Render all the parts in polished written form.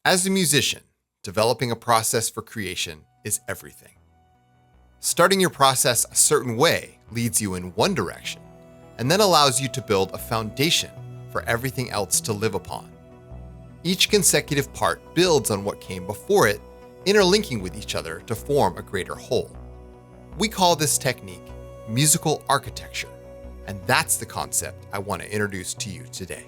As a musician, developing a process for creation is everything. Starting your process a certain way leads you in one direction and then allows you to build a foundation for everything else to live upon. Each consecutive part builds on what came before it, interlinking with each other to form a greater whole. We call this technique musical architecture, and that's the concept I want to introduce to you today.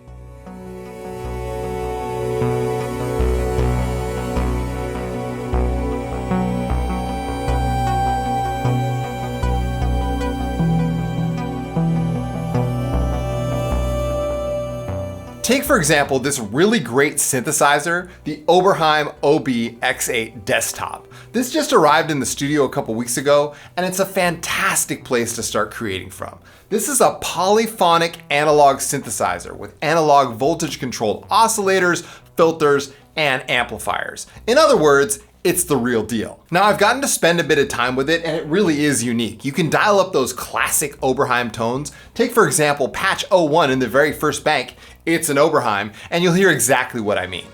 Take, for example, this really great synthesizer, the Oberheim OB-X8 desktop. This just arrived in the studio a couple weeks ago, and it's a fantastic place to start creating from. This is a polyphonic analog synthesizer with analog voltage controlled oscillators, filters, and amplifiers. In other words, it's the real deal. Now, I've gotten to spend a bit of time with it, and it really is unique. You can dial up those classic Oberheim tones. Take, for example, patch 01 in the very first bank. It's an Oberheim, and you'll hear exactly what I mean.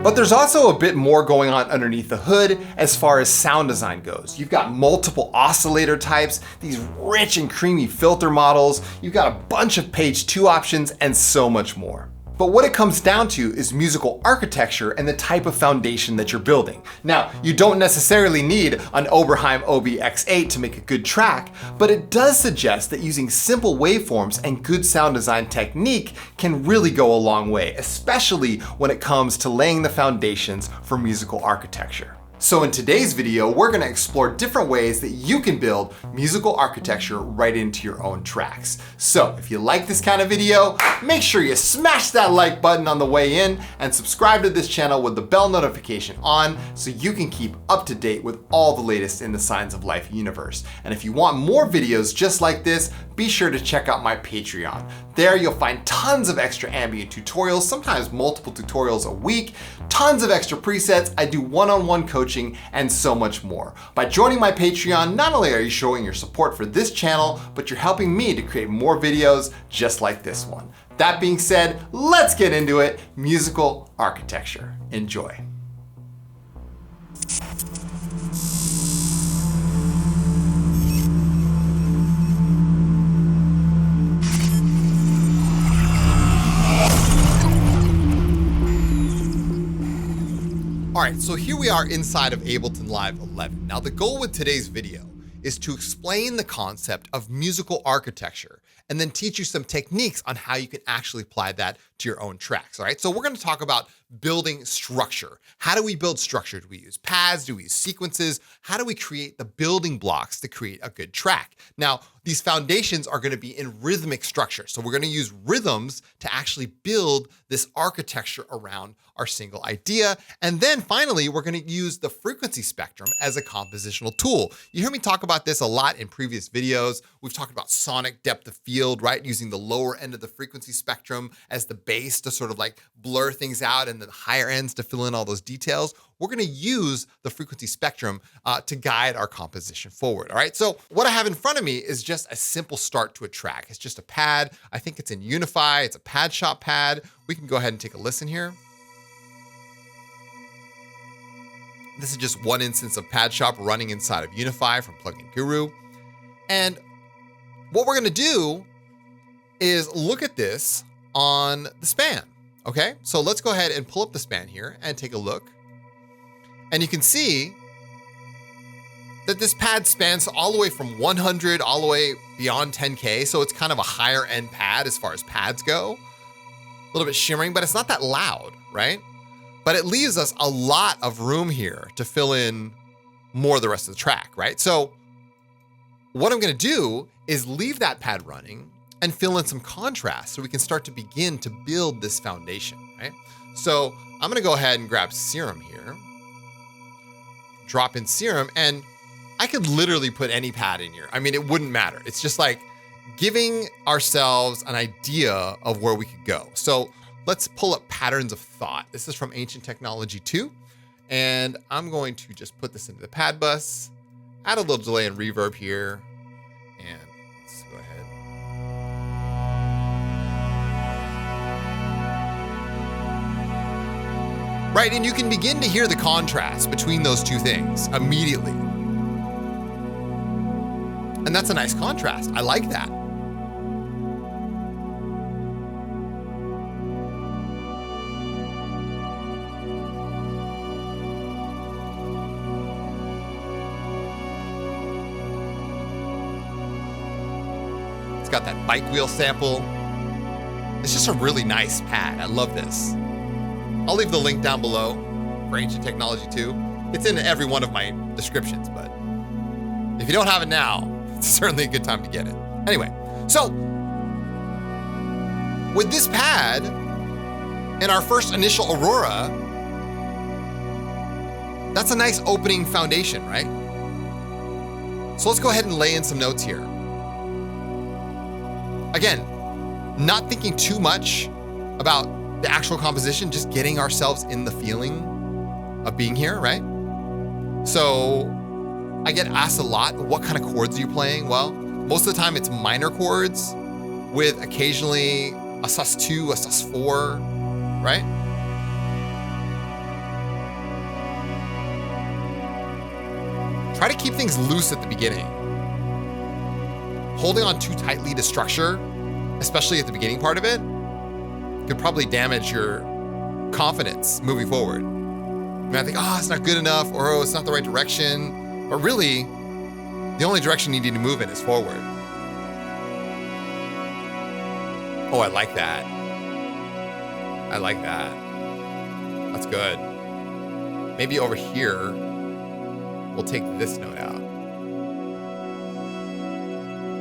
But there's also a bit more going on underneath the hood as far as sound design goes. You've got multiple oscillator types, these rich and creamy filter models, you've got a bunch of page 2 options, and so much more. But what it comes down to is musical architecture and the type of foundation that you're building. Now, you don't necessarily need an Oberheim OB-X8 to make a good track, but it does suggest that using simple waveforms and good sound design technique can really go a long way, especially when it comes to laying the foundations for musical architecture. So in today's video, we're going to explore different ways that you can build musical architecture right into your own tracks. So if you like this kind of video, make sure you smash that like button on the way in and subscribe to this channel with the bell notification on so you can keep up to date with all the latest in the Signs of Life universe. And if you want more videos just like this, be sure to check out my Patreon. There you'll find tons of extra ambient tutorials, sometimes multiple tutorials a week, tons of extra presets, I do one-on-one coaching, and so much more. By joining my Patreon, not only are you showing your support for this channel, but you're helping me to create more videos just like this one. That being said, let's get into it. Musical architecture. Enjoy. All right, so here we are inside of Ableton Live 11. Now, the goal with today's video is to explain the concept of musical architecture and then teach you some techniques on how you can actually apply that to your own tracks, all right? So we're gonna talk about building structure. How do we build structure? Do we use pads? Do we use sequences? How do we create the building blocks to create a good track? Now, these foundations are gonna be in rhythmic structure. So we're gonna use rhythms to actually build this architecture around our single idea. And then finally, we're gonna use the frequency spectrum as a compositional tool. You hear me talk about this a lot in previous videos. We've talked about sonic depth of field, right? Using the lower end of the frequency spectrum as the base to sort of like blur things out and the higher ends to fill in all those details. We're gonna use the frequency spectrum to guide our composition forward, all right? So what I have in front of me is just a simple start to a track. It's just a pad. I think it's in Unify. It's a pad shop pad. We can go ahead and take a listen here. This is just one instance of Pad Shop running inside of Unify from Plugin Guru. And what we're gonna do is look at this on the span, okay? So let's go ahead and pull up the span here and take a look. And you can see that this pad spans all the way from 100 all the way beyond 10K. So it's kind of a higher end pad as far as pads go. A little bit shimmering, but it's not that loud, right? But it leaves us a lot of room here to fill in more of the rest of the track, right? So what I'm gonna do is leave that pad running and fill in some contrast so we can start to begin to build this foundation, right? So I'm gonna go ahead and grab Serum here, drop in Serum, and I could literally put any pad in here. I mean, it wouldn't matter. It's just like giving ourselves an idea of where we could go. So let's pull up patterns of thought. This is from Ancient Technology 2. And I'm going to just put this into the pad bus, add a little delay and reverb here. And let's go ahead. Right, and you can begin to hear the contrast between those two things immediately. And that's a nice contrast. I like that. It's got that bike wheel sample. It's just a really nice pad. I love this. I'll leave the link down below for Ancient Technology 2. It's in every one of my descriptions, but if you don't have it now, it's certainly a good time to get it. Anyway, so with this pad and our first initial Aurora, that's a nice opening foundation, right? So let's go ahead and lay in some notes here. Again, not thinking too much about the actual composition, just getting ourselves in the feeling of being here, right? So I get asked a lot, what kind of chords are you playing? Well, most of the time it's minor chords with occasionally a sus2, a sus4, right? Try to keep things loose at the beginning. Holding on too tightly to structure, especially at the beginning part of it, could probably damage your confidence moving forward. You might think, oh, it's not good enough, or oh, it's not the right direction. But really, the only direction you need to move in is forward. Oh, I like that. I like that. That's good. Maybe over here, we'll take this note out.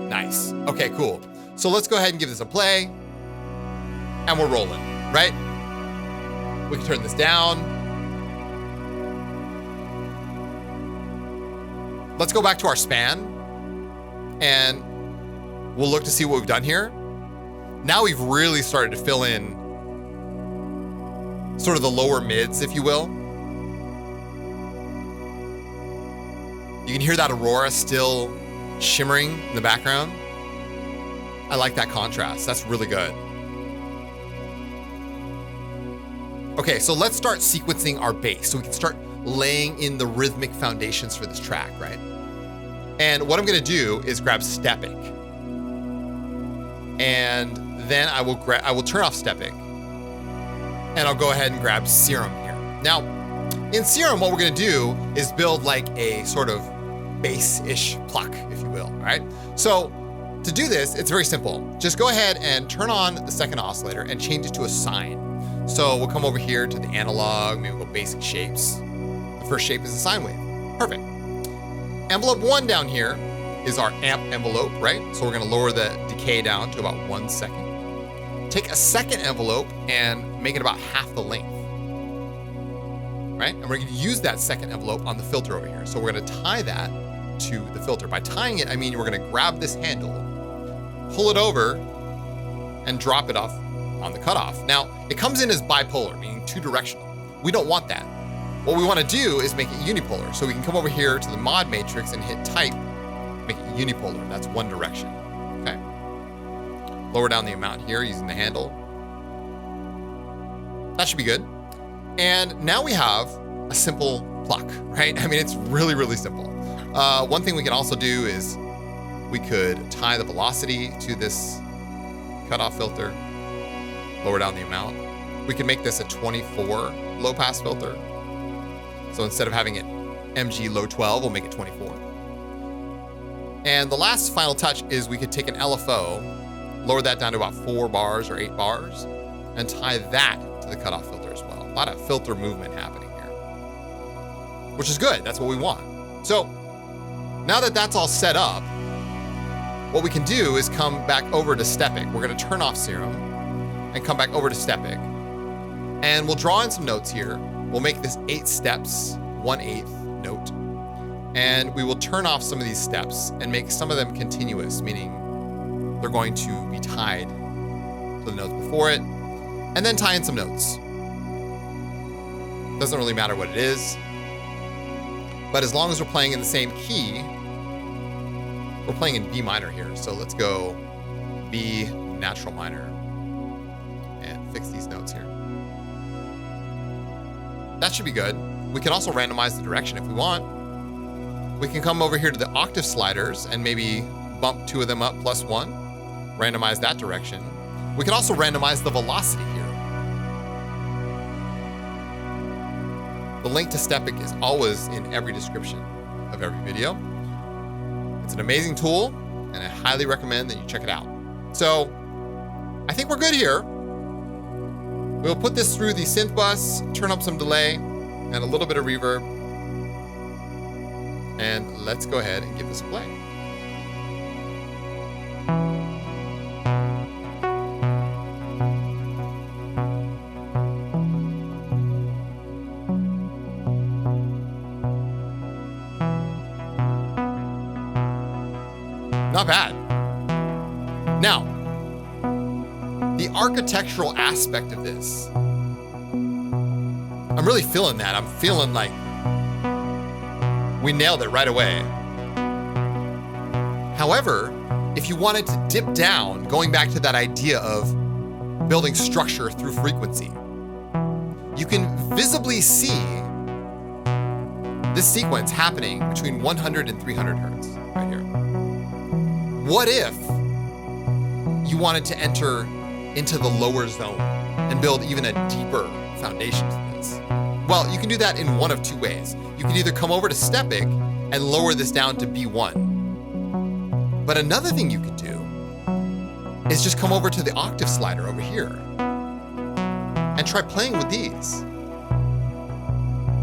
Nice. Okay, cool. So let's go ahead and give this a play. And we're rolling, right? We can turn this down. Let's go back to our span and we'll look to see what we've done here. Now we've really started to fill in sort of the lower mids, if you will. You can hear that Aurora still shimmering in the background. I like that contrast. That's really good. Okay, so let's start sequencing our bass so we can start laying in the rhythmic foundations for this track, right? And what I'm gonna do is grab Stepic. And then I will turn off Stepic. And I'll go ahead and grab Serum here. Now, in Serum, what we're gonna do is build like a sort of bass-ish pluck, if you will, all right? So to do this, it's very simple. Just go ahead and turn on the second oscillator and change it to a sine. So we'll come over here to the analog, maybe we'll go basic shapes. The first shape is a sine wave. Perfect. Envelope 1 down here is our amp envelope, right? So we're gonna lower the decay down to about 1 second. Take a second envelope and make it about half the length, right? And we're gonna use that second envelope on the filter over here. So we're gonna tie that to the filter. By tying it, I mean we're gonna grab this handle, pull it over, and drop it off on the cutoff. Now, it comes in as bipolar, meaning two directional. We don't want that. What we want to do is make it unipolar. So we can come over here to the mod matrix and hit type, make it unipolar. That's one direction, okay? Lower down the amount here using the handle. That should be good. And now we have a simple pluck, right? I mean, it's really, really simple. One thing we can also do is we could tie the velocity to this cutoff filter, lower down the amount. We can make this a 24 low pass filter. So instead of having it MG low 12, we'll make it 24. And the last final touch is we could take an LFO, lower that down to about 4 bars or 8 bars, and tie that to the cutoff filter as well. A lot of filter movement happening here, which is good. That's what we want. So now that that's all set up, what we can do is come back over to Stepic. We're gonna turn off Serum and come back over to Stepic. And we'll draw in some notes here. We'll make this 8 steps, 1/8 note. And we will turn off some of these steps and make some of them continuous, meaning they're going to be tied to the notes before it, and then tie in some notes. Doesn't really matter what it is, but as long as we're playing in the same key, we're playing in B minor here. So let's go B natural minor and fix these notes here. That should be good. We can also randomize the direction if we want. We can come over here to the octave sliders and maybe bump 2 of them up +1, randomize that direction. We can also randomize the velocity here. The link to Stepic is always in every description of every video. It's an amazing tool, and I highly recommend that you check it out. So I think we're good here. We'll put this through the synth bus, turn up some delay and a little bit of reverb. And let's go ahead and give this a play. Not bad. Now, the architectural aspect of this, I'm really feeling that. I'm feeling like we nailed it right away. However, if you wanted to dip down, going back to that idea of building structure through frequency, you can visibly see this sequence happening between 100 and 300 hertz right here. What if you wanted to enter into the lower zone and build even a deeper foundation to this? Well, you can do that in one of 2 ways. You can either come over to Stepic and lower this down to B1. But another thing you could do is just come over to the octave slider over here and try playing with these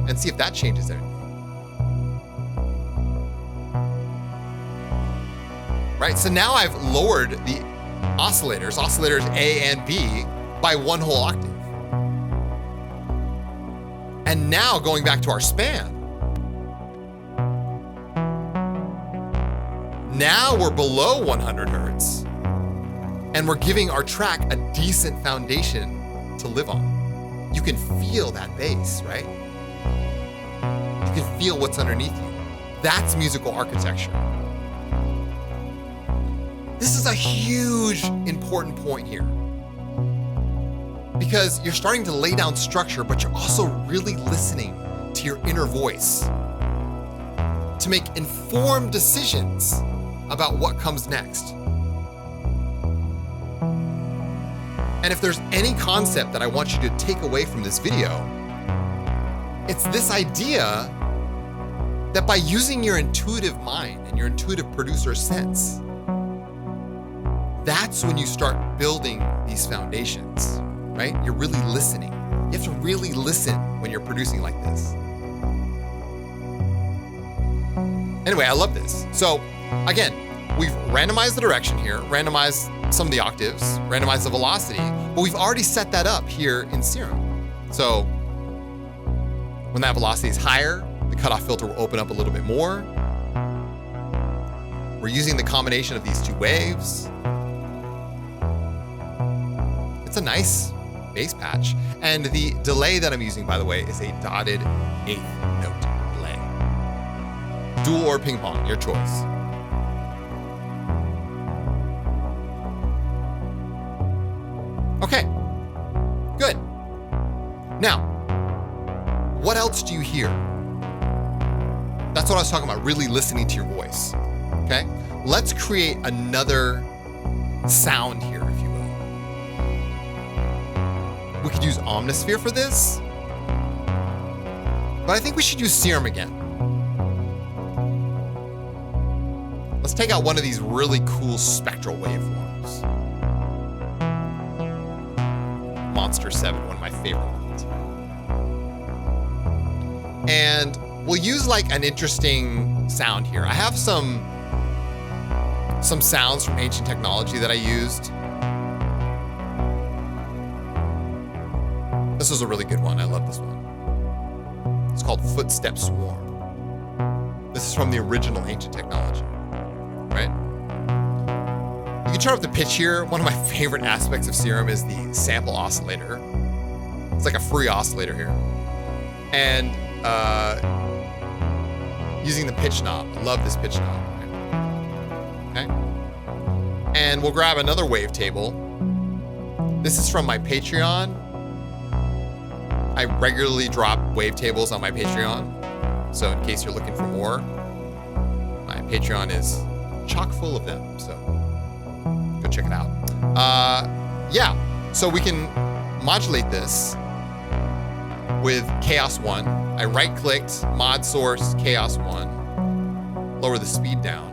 and see if that changes everything. Right, so now I've lowered the oscillators A and B, by 1 whole octave. And now going back to our span, now we're below 100 hertz and we're giving our track a decent foundation to live on. You can feel that bass, right? You can feel what's underneath you. That's musical architecture. This is a huge, important point here, because you're starting to lay down structure, but you're also really listening to your inner voice to make informed decisions about what comes next. And if there's any concept that I want you to take away from this video, it's this idea that by using your intuitive mind and your intuitive producer sense, that's when you start building these foundations, right? You're really listening. You have to really listen when you're producing like this. Anyway, I love this. So again, we've randomized the direction here, randomized some of the octaves, randomized the velocity, but we've already set that up here in Serum. So when that velocity is higher, the cutoff filter will open up a little bit more. We're using the combination of these 2 waves. It's a nice bass patch. And the delay that I'm using, by the way, is a dotted 8th note delay. Dual or ping pong, your choice. Okay, good. Now, what else do you hear? That's what I was talking about, really listening to your voice, okay? Let's create another sound here, if you will. We could use Omnisphere for this, but I think we should use Serum again. Let's take out one of these really cool spectral waveforms. Monster 7, one of my favorite ones. And we'll use like an interesting sound here. I have some sounds from ancient technology that I used. This is a really good one. I love this one. It's called Footstep Swarm. This is from the original ancient technology, right? You can turn up the pitch here. One of my favorite aspects of Serum is the sample oscillator. It's like a free oscillator here. And using the pitch knob. I love this pitch knob. Okay. And we'll grab another wavetable. This is from my Patreon. I regularly drop wavetables on my Patreon. So in case you're looking for more, my Patreon is chock full of them. So go check it out. Yeah, so we can modulate this with Chaos 1. I right-clicked, mod source, Chaos 1, lower the speed down.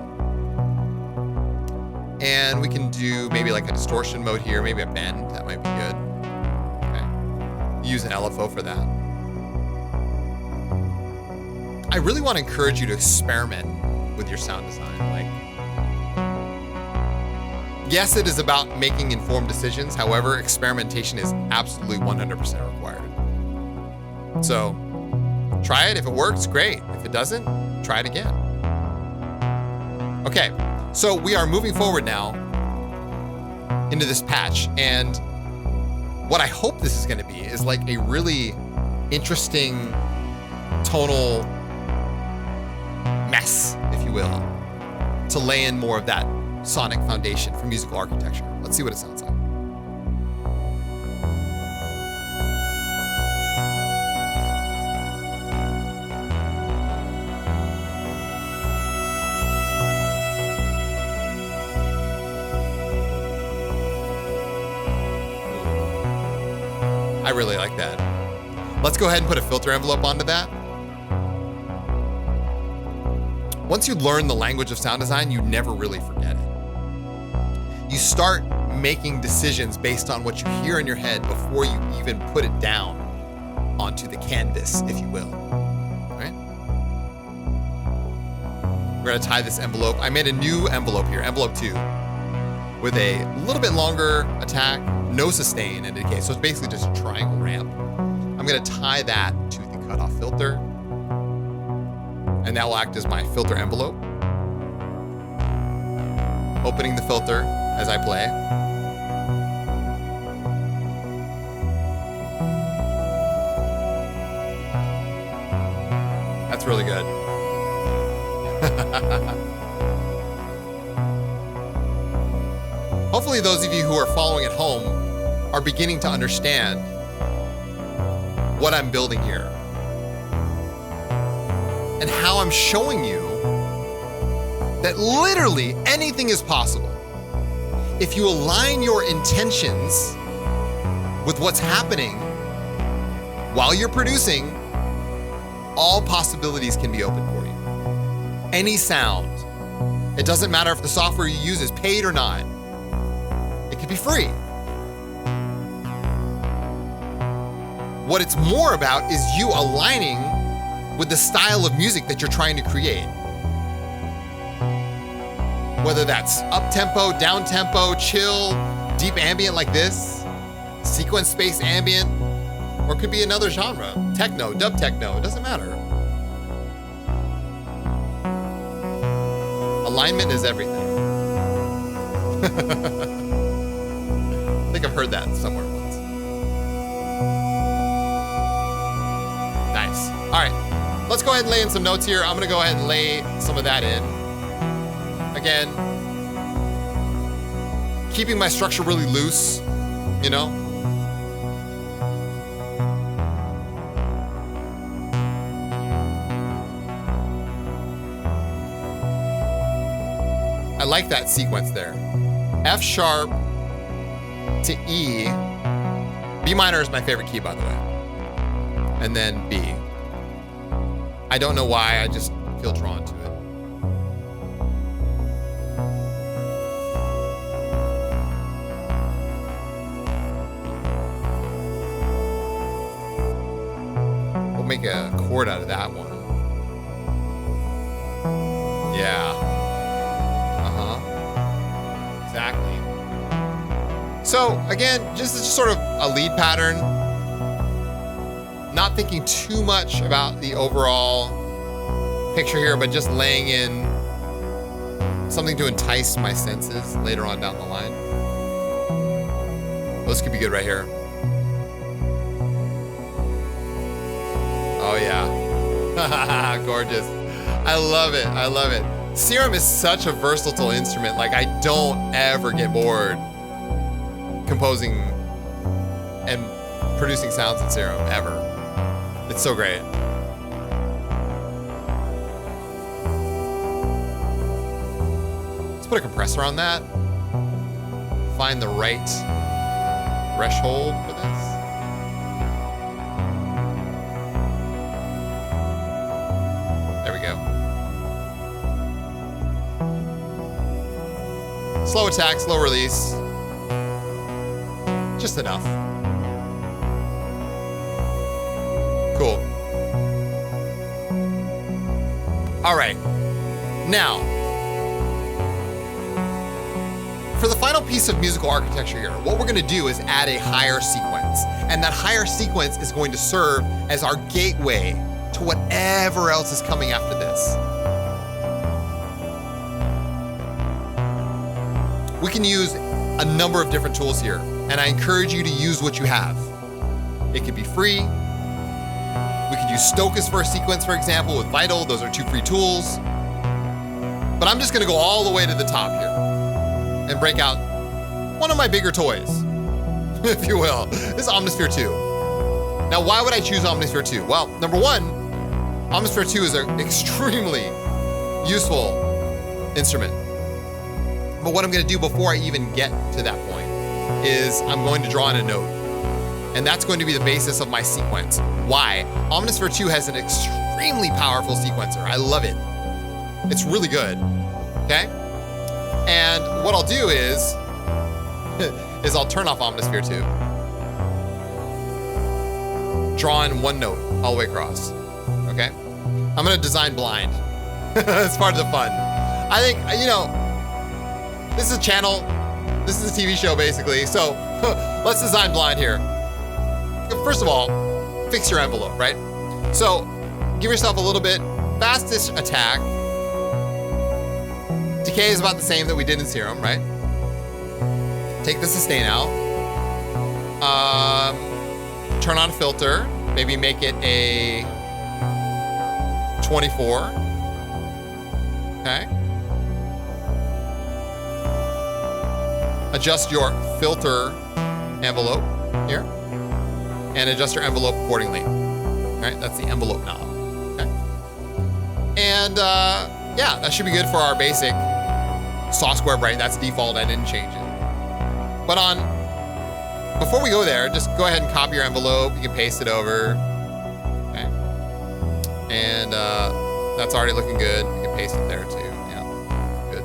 And we can do maybe like a distortion mode here, maybe a bend, that might be good. Okay. Use an LFO for that. I really want to encourage you to experiment with your sound design. Like, yes, it is about making informed decisions. However, experimentation is absolutely 100% required. So try it. If it works, great. If it doesn't, try it again. Okay, so we are moving forward now into this patch. And what I hope this is going to be is like a really interesting tonal mess, if you will, to lay in more of that sonic foundation for musical architecture. Let's see what it sounds like. I really like that. Let's go ahead and put a filter envelope onto that. Once you learn the language of sound design, you never really forget it. You start making decisions based on what you hear in your head before you even put it down onto the canvas, if you will. All right? We're gonna tie this envelope. I made a new envelope here, envelope 2, with a little bit longer attack, no sustain and decay. So it's basically just a triangle ramp. I'm gonna tie that to the cutoff filter, and that will act as my filter envelope. Opening the filter as I play. That's really good. Hopefully those of you who are following at home are beginning to understand what I'm building here and how I'm showing you that literally anything is possible. If you align your intentions with what's happening while you're producing, all possibilities can be open for you. Any sound. It doesn't matter if the software you use is paid or not. It could be free. What it's more about is you aligning with the style of music that you're trying to create. Whether that's up-tempo, down-tempo, chill, deep ambient like this, sequence-based ambient, or it could be another genre, techno, dub techno, it doesn't matter. Alignment is everything. I think I've heard that somewhere once. Nice. All right, let's go ahead and lay in some notes here. I'm gonna go ahead and lay some of that in. Again, keeping my structure really loose, you know? I like that sequence there. F sharp to E. B minor is my favorite key, by the way. And then B. I don't know why, I just feel drawn to it. We'll make a chord out of that one. Yeah. Exactly. So again, just sort of a lead pattern. Not thinking too much about the overall picture here, but just laying in something to entice my senses later on down the line. Well, this could be good right here. Oh yeah. Gorgeous. I love it. I love it. Serum is such a versatile instrument. Like, I don't ever get bored composing and producing sounds in Serum, ever. It's so great. Let's put a compressor on that. Find the right threshold for this. There we go. Slow attack, slow release. Just enough. Cool. All right. Now, for the final piece of musical architecture here, what we're going to do is add a higher sequence. And that higher sequence is going to serve as our gateway to whatever else is coming after this. We can use a number of different tools here, and I encourage you to use what you have. It could be free. We could use Stochas for a sequence, for example, with Vital. Those are 2 free tools. But I'm just going to go all the way to the top here and break out one of my bigger toys, if you will. This is Omnisphere 2. Now, why would I choose Omnisphere 2? Well, number one, Omnisphere 2 is an extremely useful instrument. But what I'm going to do before I even get to that point is I'm going to draw in a note. And that's going to be the basis of my sequence. Why? Omnisphere 2 has an extremely powerful sequencer. I love it. It's really good. Okay? And what I'll do is I'll turn off Omnisphere 2. Draw in one note all the way across. Okay? I'm going to design blind. It's part of the fun. I think, you know, this is a channel. This is a TV show, basically. So let's design blind here. First of all, fix your envelope, right? So give yourself a little bit. Fastest attack. Decay is about the same that we did in Serum, right? Take the sustain out. Turn on filter. Maybe make it a 24. Okay. Adjust your filter envelope here. And adjust your envelope accordingly. All right, that's the envelope knob. Okay. And yeah, that should be good for our basic saw square bright. That's default, I didn't change it. But before we go there, just go ahead and copy your envelope. You can paste it over. Okay. And that's already looking good. You can paste it there too. Yeah, good.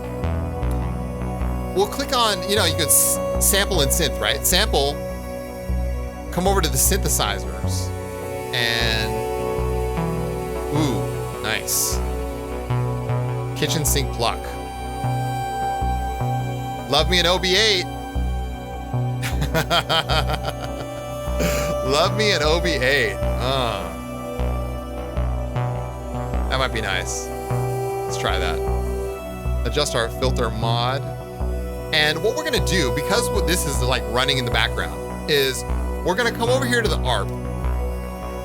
We'll click on, you know, you could sample and synth, right? Sample. Come over to the synthesizers and, ooh, nice. Kitchen sink pluck. Love me an OB-8. Love me an OB-8. That might be nice. Let's try that. Adjust our filter mod. And what we're gonna do, because this is like running in the background, is we're gonna come over here to the ARP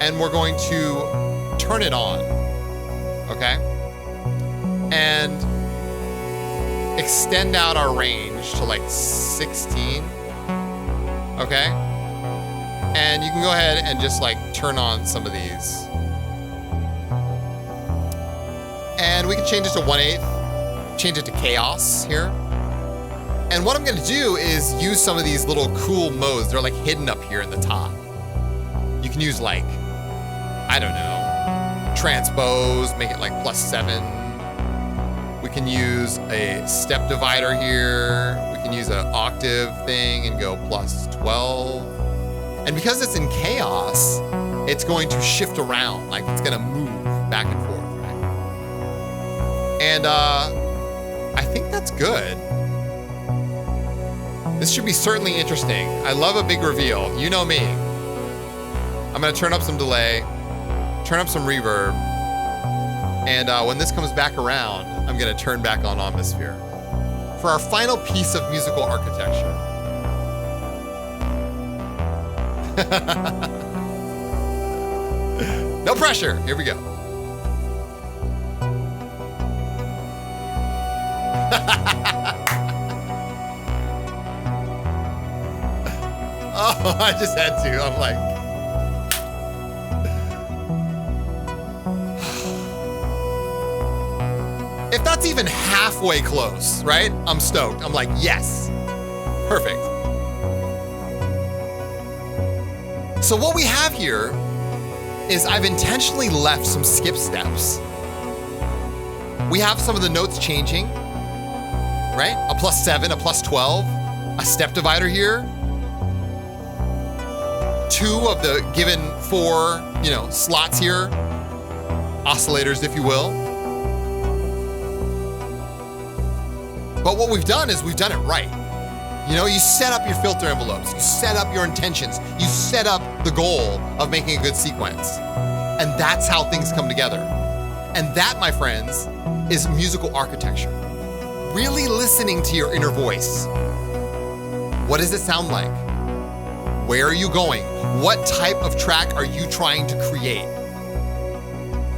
and we're going to turn it on, okay? And extend out our range to like 16, okay? And you can go ahead and just like turn on some of these. And we can change it to 1/8, change it to chaos here. And what I'm gonna do is use some of these little cool modes. They're like hidden up here in the top. You can use like, I don't know, transpose, make it like +7. We can use a step divider here. We can use an octave thing and go +12. And because it's in chaos, it's going to shift around, like it's gonna move back and forth, right? And I think that's good. This should be certainly interesting. I love a big reveal. You know me. I'm gonna turn up some delay, turn up some reverb, And when this comes back around, I'm gonna turn back on Omnisphere for our final piece of musical architecture. No pressure, here we go. Oh, I just had to, I'm like. If that's even halfway close, right? I'm stoked. I'm like, yes, perfect. So what we have here is I've intentionally left some skip steps. We have some of the notes changing, right? A +7, a +12, a step divider here. 2 of the given 4, slots here, oscillators, if you will. But what we've done is we've done it right. You set up your filter envelopes, you set up your intentions, you set up the goal of making a good sequence. And that's how things come together. And that, my friends, is musical architecture. Really listening to your inner voice. What does it sound like? Where are you going? What type of track are you trying to create?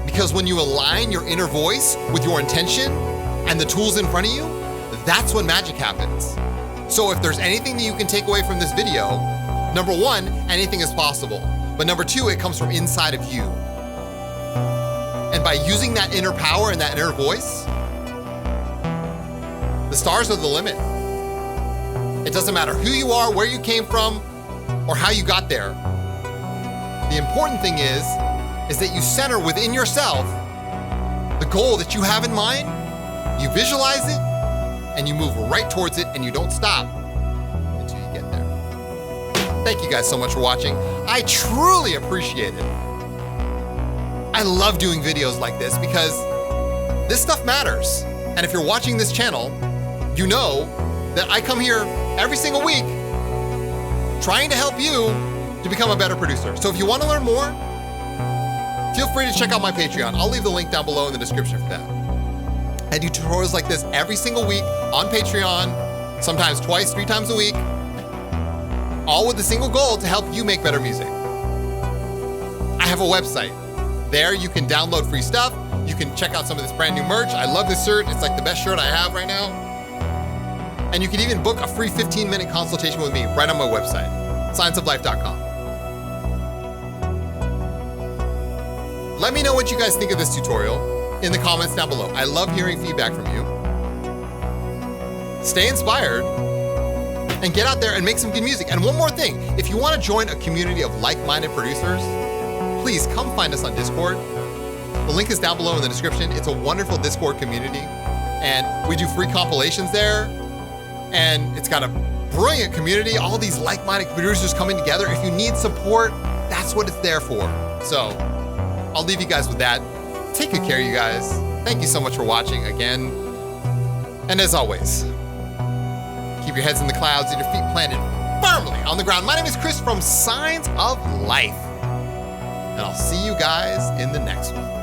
Because when you align your inner voice with your intention and the tools in front of you, that's when magic happens. So if there's anything that you can take away from this video, number 1, anything is possible. But number 2, it comes from inside of you. And by using that inner power and that inner voice, the stars are the limit. It doesn't matter who you are, where you came from, or how you got there. The important thing is that you center within yourself the goal that you have in mind, you visualize it, and you move right towards it, and you don't stop until you get there. Thank you guys so much for watching. I truly appreciate it. I love doing videos like this because this stuff matters. And if you're watching this channel, you know that I come here every single week trying to help you to become a better producer. So if you want to learn more, feel free to check out my Patreon. I'll leave the link down below in the description for that. I do tutorials like this every single week on Patreon, sometimes 2, 3 times a week, all with the single goal to help you make better music. I have a website. There you can download free stuff. You can check out some of this brand new merch. I love this shirt. It's like the best shirt I have right now. And you can even book a free 15-minute consultation with me right on my website, scienceoflife.com. Let me know what you guys think of this tutorial in the comments down below. I love hearing feedback from you. Stay inspired and get out there and make some good music. And one more thing, if you want to join a community of like-minded producers, please come find us on Discord. The link is down below in the description. It's a wonderful Discord community, and we do free compilations there. And it's got a brilliant community, all these like-minded producers coming together. If you need support, that's what it's there for. So I'll leave you guys with that. Take good care, you guys. Thank you so much for watching again. And as always, keep your heads in the clouds and your feet planted firmly on the ground. My name is Chris from Signs of Life. And I'll see you guys in the next one.